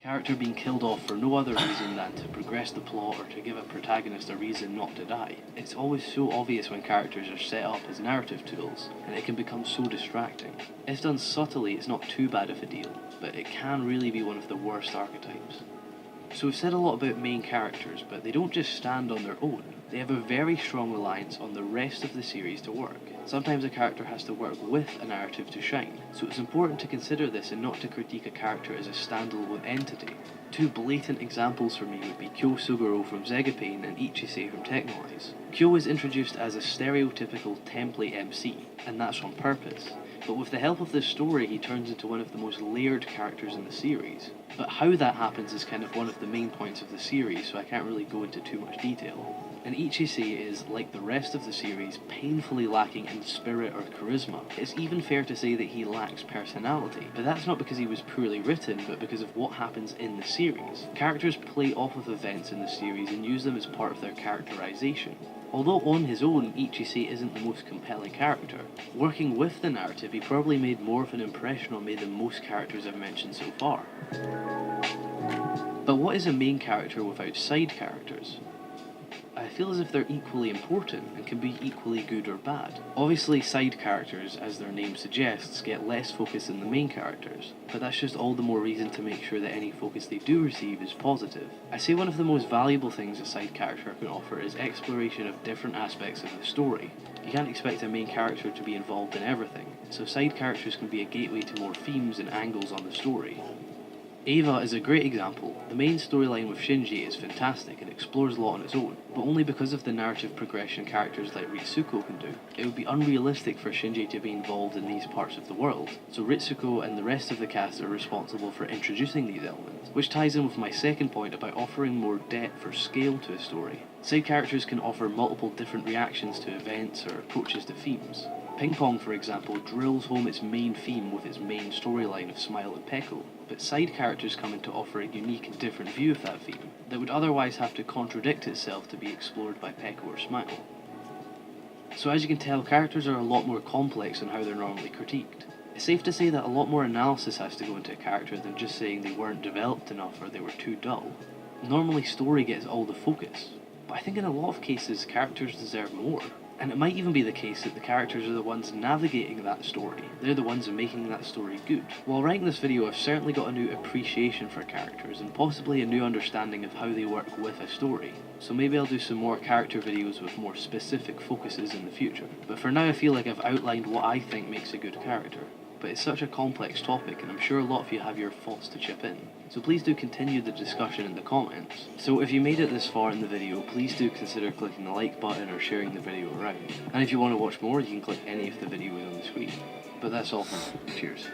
Character being killed off for no other reason than to progress the plot or to give a protagonist a reason not to die. It's always so obvious when characters are set up as narrative tools, and it can become so distracting. If done subtly, it's not too bad of a deal, but it can really be one of the worst archetypes. So we've said a lot about main characters, but they don't just stand on their own. They have a very strong reliance on the rest of the series to work. Sometimes a character has to work with a narrative to shine, so it's important to consider this and not to critique a character as a standalone entity. Two blatant examples for me would be Kyo Suguro from Zegapane and Ichise from Technoize. Kyo is introduced as a stereotypical template MC, and that's on purpose. But with the help of this story, he turns into one of the most layered characters in the series. But how that happens is kind of one of the main points of the series, so I can't really go into too much detail. And Ichise is, like the rest of the series, painfully lacking in spirit or charisma. It's even fair to say that he lacks personality, but that's not because he was poorly written, but because of what happens in the series. Characters play off of events in the series and use them as part of their characterization. Although on his own, Ichise isn't the most compelling character, working with the narrative he probably made more of an impression on me than most characters I've mentioned so far. But what is a main character without side characters? I feel as if they're equally important and can be equally good or bad. Obviously, side characters, as their name suggests, get less focus than the main characters, but that's just all the more reason to make sure that any focus they do receive is positive. I say one of the most valuable things a side character can offer is exploration of different aspects of the story. You can't expect a main character to be involved in everything, so side characters can be a gateway to more themes and angles on the story. Eva is a great example. The main storyline with Shinji is fantastic and explores a lot on its own, but only because of the narrative progression characters like Ritsuko can do. It would be unrealistic for Shinji to be involved in these parts of the world, so Ritsuko and the rest of the cast are responsible for introducing these elements, which ties in with my second point about offering more depth or scale to a story. Side characters can offer multiple different reactions to events or approaches to themes. Ping Pong, for example, drills home its main theme with its main storyline of Smile and Peko, but side characters come in to offer a unique and different view of that theme that would otherwise have to contradict itself to be explored by Peko or Smile. So as you can tell, characters are a lot more complex than how they're normally critiqued. It's safe to say that a lot more analysis has to go into a character than just saying they weren't developed enough or they were too dull. Normally story gets all the focus, but I think in a lot of cases characters deserve more. And it might even be the case that the characters are the ones navigating that story. They're the ones making that story good. While writing this video, I've certainly got a new appreciation for characters and possibly a new understanding of how they work with a story. So maybe I'll do some more character videos with more specific focuses in the future. But for now I feel like I've outlined what I think makes a good character. But it's such a complex topic and I'm sure a lot of you have your thoughts to chip in. So please do continue the discussion in the comments. So if you made it this far in the video, please do consider clicking the like button or sharing the video around. And if you want to watch more, you can click any of the videos on the screen. But that's all for now. Cheers.